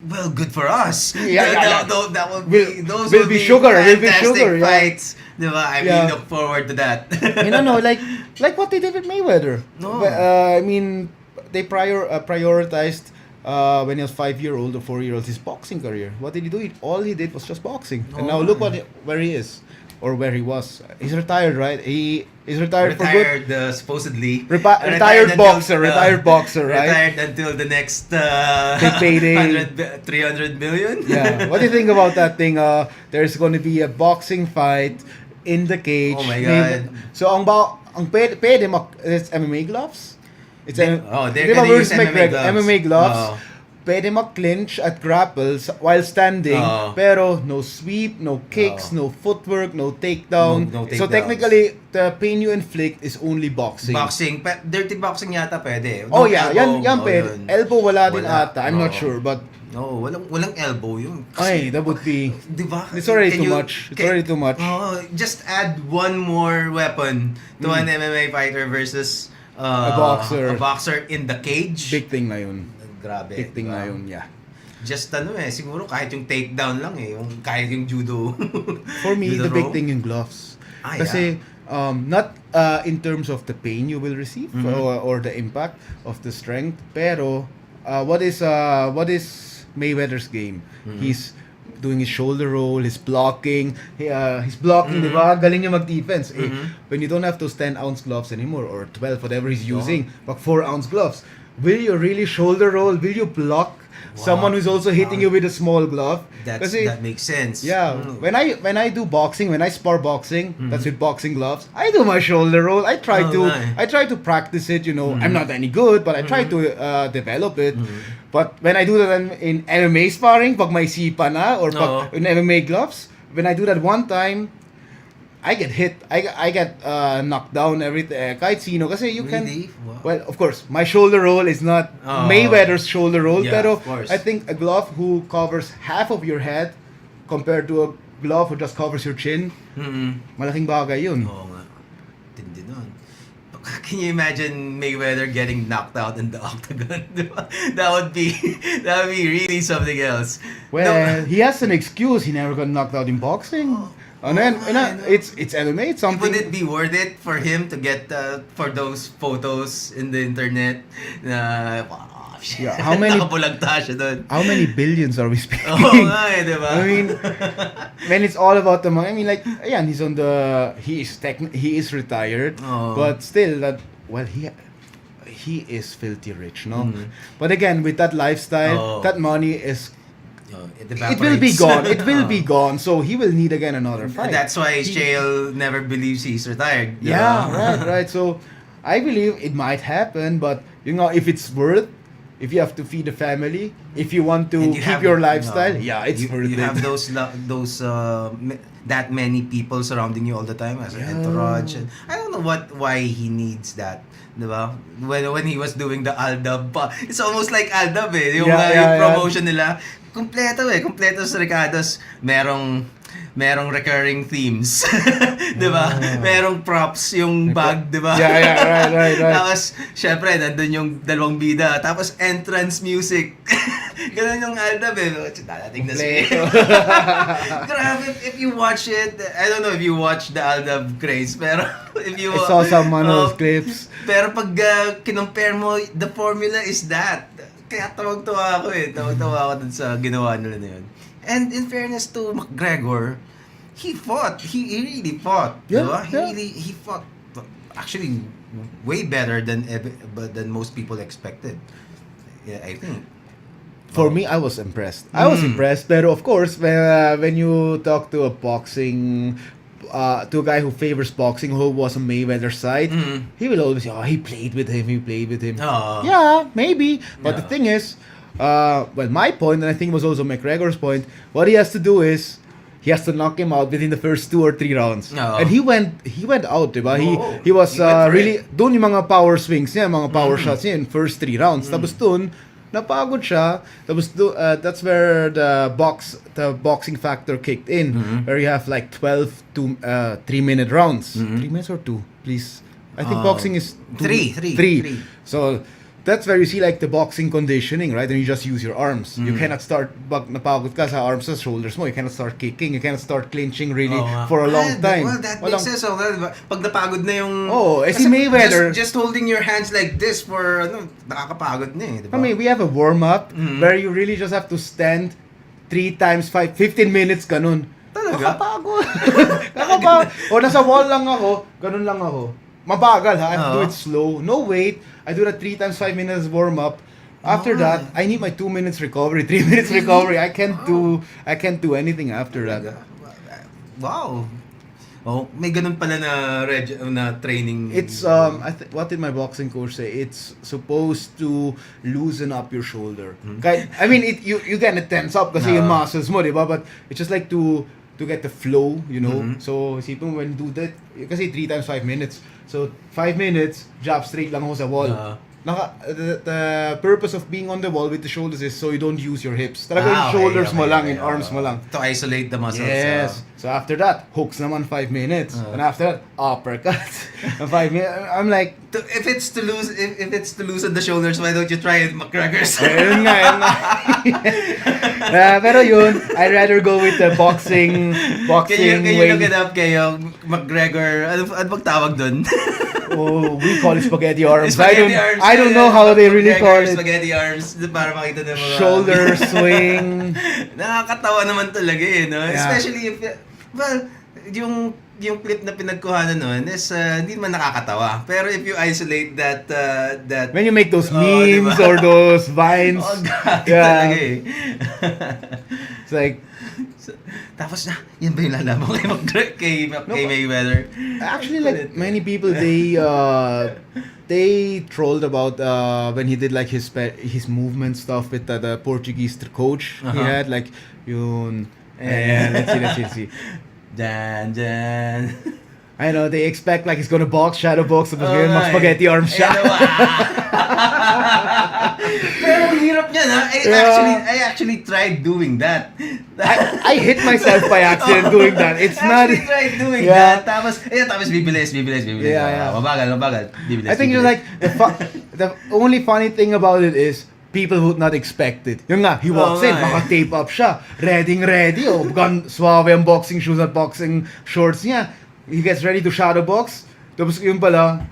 Well, good for us. That would Will be sugar. Will be sugar. Fights. Diba? I mean, look forward to that. No, like what they did with Mayweather. No. I mean, they prioritized when he was 5-year-old or 4-year-old his boxing career. What did he do? All he did was just boxing. And now look where he is. Or where he was. He's retired, right? He is retired for good. Supposedly. Retired boxer, right? Retired until the next big payday. 300 million? Yeah. What do you think about that thing? There's going to be a boxing fight in the cage. Oh my God. So, ang pwede it's MMA gloves? It's they're gonna use MMA gloves. MMA gloves. Pwede mag-clinch at grapples while standing, pero no sweep, no kicks, no footwork, no takedown. No So technically, the pain you inflict is only boxing. Dirty boxing yata pwede. No elbow, yan pwede. Elbow wala din ata, I'm not sure, but no, walang elbow yun. Ay, that would be... Diba? It's already too much. It's already too much. Just add one more weapon to an MMA fighter versus a boxer in the cage. Big thing na yun. Grabe. Big thing na yun, yeah. Just siguro kahit yung takedown lang kahit yung judo. For me, judo the big rope. thing yung gloves. Kasi, not in terms of the pain you will receive or the impact of the strength, pero what is Mayweather's game? He's doing his shoulder roll, he's blocking, diba? Galing niya mag-defense. When you don't have those 10-ounce gloves anymore, or 12, whatever he's using, but 4-ounce gloves, will you really shoulder roll? Will you block someone who's also hitting you with a small glove? That makes sense. Yeah. When I do boxing, when I spar boxing, that's with boxing gloves, I do my shoulder roll. I try to practice it, I'm not any good, but I try to develop it. But when I do that in MMA sparring, pag may sipa na, or pag in MMA gloves, when I do that one time, I get hit. I get knocked down everything. Kahit sino. Kasi you can... Really? Wow. Well, of course, my shoulder roll is not Mayweather's shoulder roll. Yeah, pero of course. I think a glove who covers half of your head compared to a glove who just covers your chin, malaking bagay yun. Oo nga. Tindi nun. Can you imagine Mayweather getting knocked out in the octagon? That would be really something else. Well, he has an excuse. He never got knocked out in boxing. And then, it's MMA, it's something... Would it be worth it for him to get for those photos in the internet? How many... Nakapulagta siya doon. How many billions are we speaking? Nga diba? I mean, when it's all about the money, I mean, like, ayan, he's on the... He is retired, but still, he is filthy rich, no? But again, with that lifestyle, that money is... It will be gone. It will be gone. So he will need again another fight. That's why Chael never believes he's retired. Yeah, right. So I believe it might happen, but if it's worth, if you have to feed the family, if you want to keep your lifestyle, it's worth it. You have those that many people surrounding you all the time as an entourage. And I don't know why he needs that. Diba? When he was doing the Aldab, it's almost like Aldab yung promotion nila. Kompleto sa Ricardo's. Merong recurring themes. Diba? Merong props yung bag, diba? Yeah, right. Tapos, syempre, nandun yung dalawang bida. Tapos, entrance music. Ganun yung Aldab Dadating na siya. Grabe, if you watch it, I don't know if you watch the Aldab craze, pero if you... I saw some clips. Pero pag kinompare mo, the formula is that. Kaya tawag-tawa ako Tawag-tawa ako dun sa ginawa nila na yun. And in fairness to McGregor, he fought. He really fought. Yeah, He fought. Actually, way better than most people expected. Yeah, I think. For me, I was impressed. I was impressed. Pero of course, when you talk to a boxing... to a guy who favors boxing, who was on Mayweather's side, he will always say, he played with him. Yeah, maybe. But the thing is, my point, and I think it was also McGregor's point, what he has to do is, he has to knock him out within the first 2 or 3 rounds. And he went out, diba? He was really, dun yung mga power swings niya, mga power shots niya in first 3 rounds. Tapos dun, napagod siya. That's where the boxing factor kicked in, where you have like 12 to 3-minute rounds. 3 minutes or 2, please? I think boxing is 3. So that's where you see like the boxing conditioning, right? And you just use your arms. You cannot start pag napagod ka sa arms sa shoulders mo. You cannot start kicking. You cannot start clinching really for a long time. Well, that makes sense. Diba? Pag napagod na yung... si Mayweather... Just holding your hands like this for, nakakapagod na eh. Diba? I mean, we have a warm-up where you really just have to stand 3 times 5, 15 minutes ganun. Talaga? Nakapagod. O nasa wall lang ako, ganun lang ako. Mabagal ha, I have to do it slow. No wait. I do that 3 times 5 minutes warm-up. After that, I need my 2 minutes recovery, 3 minutes recovery. I can't do anything after that. Wow. Oh, may ganun pala na training. It's what did my boxing coach say? It's supposed to loosen up your shoulder. I mean, you get it tense up kasi yung muscles mo, diba? But it's just like to get the flow, you know. So isipin mo when you do that, kasi 3 times 5 minutes. So 5 minutes, jab straight lang ako sa wall. The purpose of being on the wall with the shoulders is so you don't use your hips. Talaga yung shoulders mo lang, yung arms mo lang. To isolate the muscles. Yes. So after that, hooks naman 5 minutes. And after that, uppercuts. 5 minutes. I'm like, if it's to loosen the shoulders, why don't you try it, McGregor's? Yun nga. Pero yun, I'd rather go with the boxing Can you way. look it up kayo, McGregor, ano bang tawag dun? We call it spaghetti arms. Spaghetti arms. I don't know how they really call it. Spaghetti arms, para makita ng mga... Shoulder swing. Nakakatawa naman talaga eh, no? Yeah. Especially if, well, yung clip na pinagkuhanan nun is hindi man nakakatawa. Pero if you isolate that when you make those memes or those vines, talaga eh. It's like, tapos na, yan ba yung lalaban kay Mayweather? Actually, like many people, they trolled about when he did like his movement stuff with the Portuguese coach he had, like yun. Let's see. Dan. I know, they expect like he's gonna box, shadow box, tapos ngayon mag spaghetti arm siya. Pero ang hirap niya na. I actually tried doing that. I hit myself by accident doing that. It's not... I actually tried doing that. Tapos bibilis. Yeah. Mabagal. Bibilis. I think you're like, the only funny thing about it is, people would not expect it. Yun nga, he walks in, maka-tape up siya. Ready. Gun, suave ang boxing shoes at boxing shorts niya. He gets ready to shadow box. Tapos yun pala,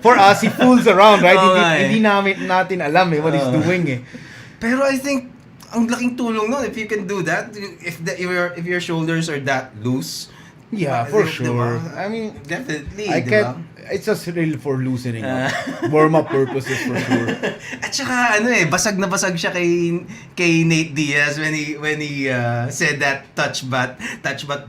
for us, he fools around, right? Hindi natin alam what he's doing eh. Pero I think, ang laking tulong nun, if you can do that, if your shoulders are that loose. Yeah, for sure. Diba? I mean, definitely, it's just really for loosening up. Warm-up purposes for sure. At saka basag na basag siya kay Nate Diaz when he said that touch butt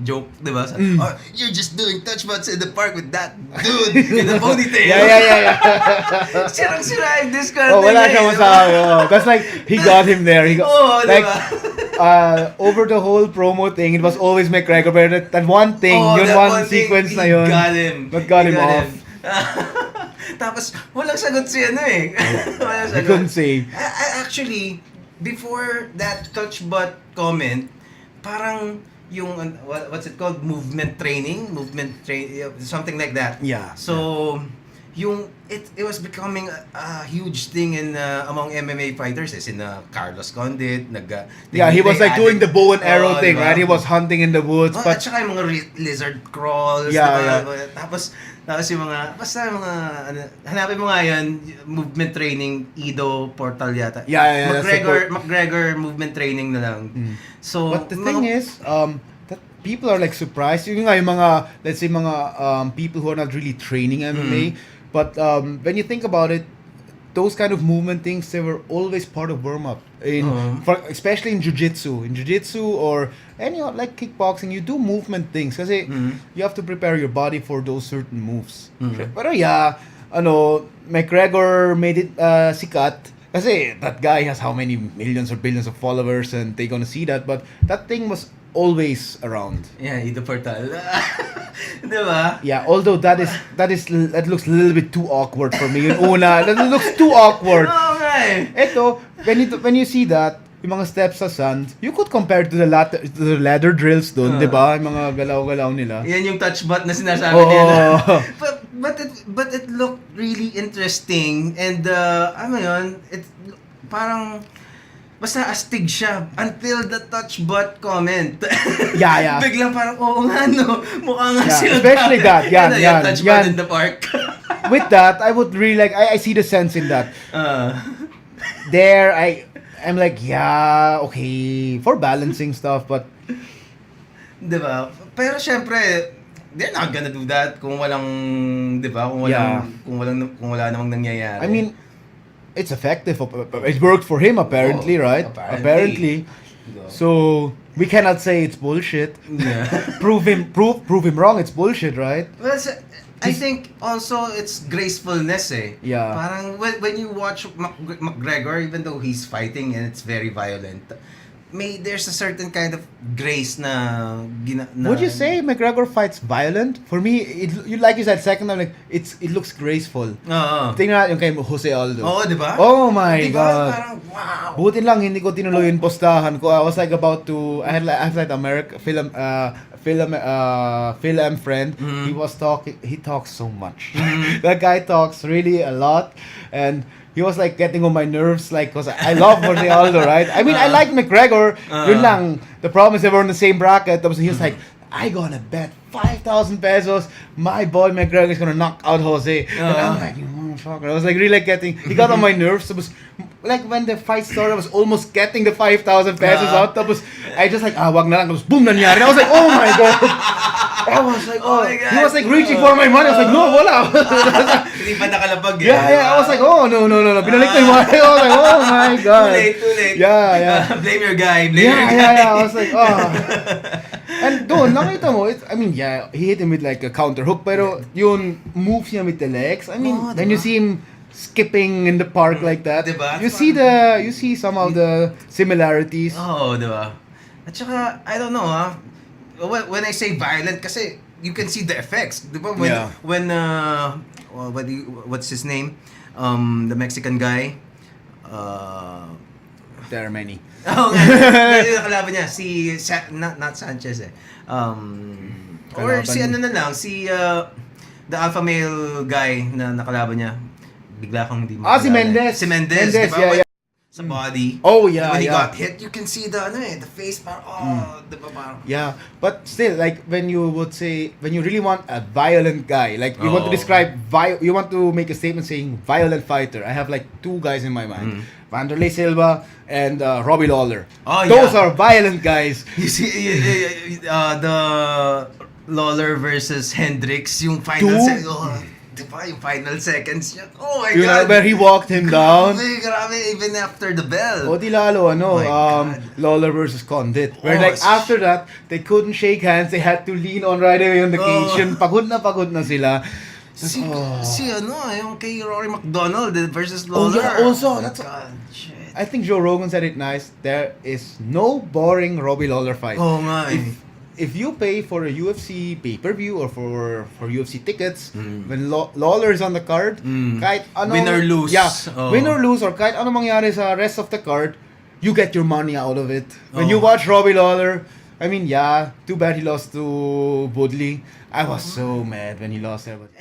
joke, diba? Oh, you're just doing touch butts in the park with that dude in the ponytail. Yeah. Sirang-sira yung discount. Wala siya masabi. That's like, he got him there. Diba? Over the whole promo thing, it was always McGregor, but that one thing, one sequence na yun. What got him off. Tapos, walang sagot si walang sagot. I couldn't say. Actually, before that touch butt comment, parang yung, what's it called? Movement training, something like that. Yeah. So, it was becoming a huge thing in among MMA fighters. In Carlos Condit, he was like doing the bow and arrow thing, right? He was hunting in the woods. At saka yung mga lizard crawls. Yeah. Tapos yung mga, basta mga, hanapin mo nga yun, movement training, Ido Portal yata. Yeah. McGregor movement training na lang. So, but the thing is, that people are like surprised. Yung mga, let's say people who are not really training MMA, but when you think about it, those kind of movement things, they were always part of warm-up. Especially in jiu-jitsu or any like kickboxing, you do movement things kasi you have to prepare your body for those certain moves. Pero McGregor made it sikat kasi that guy has how many millions or billions of followers and they gonna see that, but that thing was always around. Yeah, Ido Portal. Diba? Yeah, although that looks a little bit too awkward for me. Yung una, that looks too awkward. Okay. Ito, when you see that, yung mga steps sa sand, you could compare to the ladder drills doon, di ba? Yung mga galaw-galaw nila. Yan yung touch butt na sinasabi nila. but it looked really interesting and ano yun, parang basta astig siya until the touch butt comment. Yeah. Biglang parang, oo nga no, mukha nga Yeah, sila especially dati. that, yan, Ano, yan, touch yan. butt in the park. With that, I would really like, I see the sense in that. Uh, There, I'm like, yeah, okay, for balancing stuff, but diba? Pero syempre, they're not gonna do that kung walang, diba? Yeah. Kung wala namang nangyayari. I mean, it's effective. It worked for him apparently, right? Apparently. So we cannot say it's bullshit. Yeah. prove him wrong. It's bullshit, right? Well, I think also it's gracefulness eh. Yeah. Parang when you watch McGregor, even though he's fighting and it's very violent, there's a certain kind of grace na Would you say McGregor fights violent? For me, like you said, second time, like it looks graceful. Oo. Tingnan natin yung kay Jose Aldo. Oo, di ba? Oh my Di ba? God. Parang wow. Buti lang hindi ko tinuloy yung postahan ko. I was like about to I had like American film friend. Mm-hmm. He talks so much. That guy talks really a lot, and he was like getting on my nerves, like, cause I love Jose Aldo, right? I mean, I like McGregor. Yun lang. The problem is they were in the same bracket. He was like, I gonna bet 5,000 pesos my boy McGregor is gonna knock out Jose. And I'm like, you motherfucker. I was like really getting. He got on my nerves. It was like when the fight started, I was almost getting the 5,000 pesos out. Tapos I just like, wag na lang. Tapos boom, nangyari. And I was like, oh my god. I was like, Oh my God. He was like reaching for my money. I was like, no, wala. Hindi pa nakalapag eh. Yeah. I was like, oh, no. Binalik ko yung money. I was like, oh my god. Too late. Yeah. Blame your guy. Blame your guy. Yeah. I was like, oh. And doon, nakita mo, he hit him with like a counter hook, pero yung moves niya with the legs, I mean, then you see him skipping in the park like that. Diba? You see some of the similarities. Oh, diba? At saka, I don't know when I say violent, kasi you can see the effects. Diba? What's his name? The Mexican guy. There are many. Oo nga. Yung kalaban niya, not Sanchez eh. Or si ano na lang, the alpha male guy na nakalaban niya. Bigla kang hindi mo. Si Mendez. Si Mendez, di ba? yeah. Sa body. Oh, yeah, When he yeah. got hit, you can see the face parang, di ba parang. Yeah, but still, like when you really want a violent guy, like you want to describe, you want to make a statement saying violent fighter, I have like two guys in my mind. Wanderlei Silva and Robbie Lawler. Those are violent guys. You see, the Lawler versus Hendricks, yung final yung final seconds niya. Oh my God! Where he walked him down. Grabe, even after the bell. O di lalo, God. Lawler versus Condit. Where like after that, they couldn't shake hands, they had to lean on right away on the cage. Yun, pagod na sila. Yung kay Rory McDonald versus Lawler. Yeah, also, that's God, shit. I think Joe Rogan said it nice. There is no boring Robbie Lawler fight. Oh my. If you pay for a UFC pay-per-view or for UFC tickets, when Lawler is on the card, kahit ano, win or lose. Yeah, win or lose, or kahit ano mangyari sa rest of the card, you get your money out of it. When you watch Robbie Lawler, I mean, yeah, too bad he lost to Woodley. I was so mad when he lost there. But